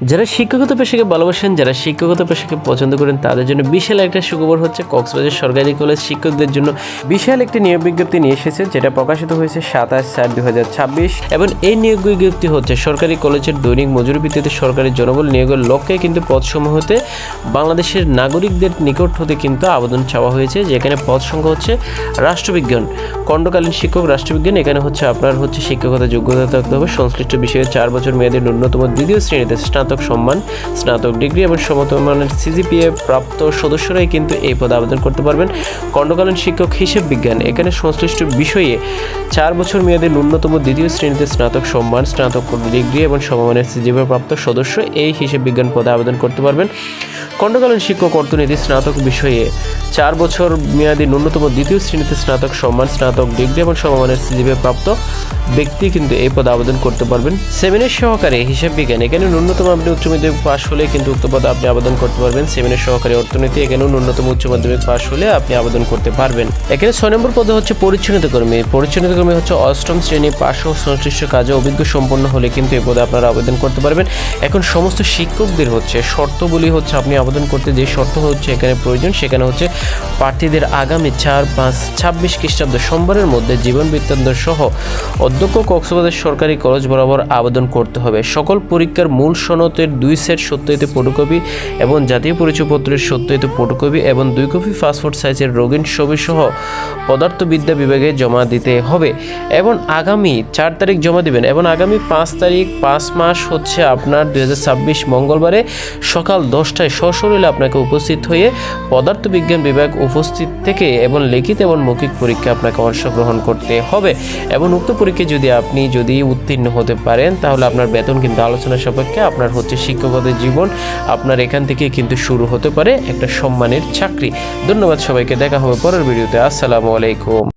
যারা শিক্ষকতা পেশাকে ভালোবাসেন, যারা শিক্ষকতা পেশাকে পছন্দ করেন তাদের জন্য বিশাল একটা সুখবর হচ্ছে কক্সবাজার সরকারি কলেজ শিক্ষকদের জন্য বিশাল একটি নিয়োগ বিজ্ঞপ্তি নিয়ে এসেছে, যেটা প্রকাশিত হয়েছে 27/4/2026 এবং এই নিয়োগ বিজ্ঞপ্তি হচ্ছে সরকারি কলেজের দৈনিক মজুরি ভিত্তিতে সরকারি জনবল নিয়োগের লক্ষ্যে কিন্তু পদসমূহতে বাংলাদেশের নাগরিকদের নিকট হতে কিন্তু আবেদন চাওয়া হয়েছে। যেখানে পদ সংখ্যা হচ্ছে রাষ্ট্রবিজ্ঞান, খণ্ডকালীন শিক্ষক রাষ্ট্রবিজ্ঞান। এখানে হচ্ছে আপনার হচ্ছে শিক্ষকতা যোগ্যতা থাকতে হবে সংশ্লিষ্ট বিষয়ে 4 বছর মেয়াদী ন্যূনতম দ্বিতীয় শ্রেণীতে স্নাতক সম্মান, স্নাতক ডিগ্রি এবং সমমানের সিজিপিএ প্রাপ্ত সদস্যরাই কিন্তু এই পদে আবেদন করতে পারবেন। খণ্ডকালীন শিক্ষক হিসাব বিজ্ঞান, এখানে সংশ্লিষ্ট বিষয়ে 4 বছর মেয়াদী ন্যূনতম দ্বিতীয় শ্রেণীতে স্নাতক সম্মান, স্নাতক ডিগ্রি এবং সমমানের সিজিপিএ প্রাপ্ত সদস্য এই হিসাব বিজ্ঞান পদে আবেদন করতে পারবেন। খণ্ডকালীন শিক্ষক অর্থনীতি স্নাতক বিষয়ে 4 বছর মেয়াদী ন্যূনতম দ্বিতীয় শ্রেণীতে স্নাতক সম্মান, স্নাতক ডিগ্রি এবং সমমানের সিজিপিএ প্রাপ্ত ব্যক্তি কিন্তু এই পদে আবেদন করতে পারবেন। সেমিনার সহকারী হিসাব বিজ্ঞান, এখানে ন্যূনতম আপনি উচ্চ মাধ্যমিক পাস হলে কিন্তু উক্ত পদে আপনি আবেদন করতে পারবেন। সেমিনার সহকারী অর্থনীতি, এখানেও ন্যূনতম উচ্চ মাধ্যমিক পাস হলে আপনি আবেদন করতে পারবেন। এখানে 6 নম্বর পদে হচ্ছে পরিচ্ছন্নতা কর্মী। পরিচ্ছন্নতা কর্মী হচ্ছে 8ম শ্রেণী পাস ও সংশ্লিষ্ট কাজে অভিজ্ঞ সম্পন্ন হলে কিন্তু এই পদে আপনারা আবেদন করতে পারবেন। এখন সমস্ত শিক্ষকদের হচ্ছে শর্তগুলি হচ্ছে আপনি আবেদন করতে যে শর্ত হচ্ছে এখানে প্রয়োজন, সেখানে হচ্ছে প্রার্থীদের আগামী 4/5/26 খ্রিস্টাব্দ সোমবারের মধ্যে জীবন বৃত্তান্ত সহ অধ্যক্ষ কক্সবাজার সরকারি কলেজ বরাবর আবেদন করতে হবে। সকল পরীক্ষার মূল সনদের 2 সেট সত্যায়িত ফটোকপি এবং জাতীয় পরিচয়পত্রের সত্যায়িত ফটোকপি এবং 2 কপি পাসপোর্ট সাইজের রঙিন ছবি সহ পদার্থবিদ্যা বিভাগে জমা দিতে হবে এবং আগামী 4 তারিখ জমা দিবেন এবং আগামী 5 তারিখ 5 মাস হচ্ছে আপনার 2026 মঙ্গলবারে সকাল 10টায় সশরীরে আপনাকে উপস্থিত হয়ে পদার্থবিজ্ঞান বিভাগ উপস্থিত থেকে এবং লিখিত এবং মৌখিক পরীক্ষা আপনাকে অংশগ্রহণ করতে হবে এবং উক্ত পরীক্ষায় যদি উত্তীর্ণ হতে পারেন তাহলে আপনার বেতন কিন্তু আলোচনা সাপেক্ষে আপনার হচ্ছে শিক্ষকতার জীবন আপনার এখান থেকে কিন্তু শুরু হতে পারে একটা সম্মানের চাকরি। ধন্যবাদ সবাইকে, দেখা হবে পরের ভিডিওতে। আসসালামু আলাইকুম।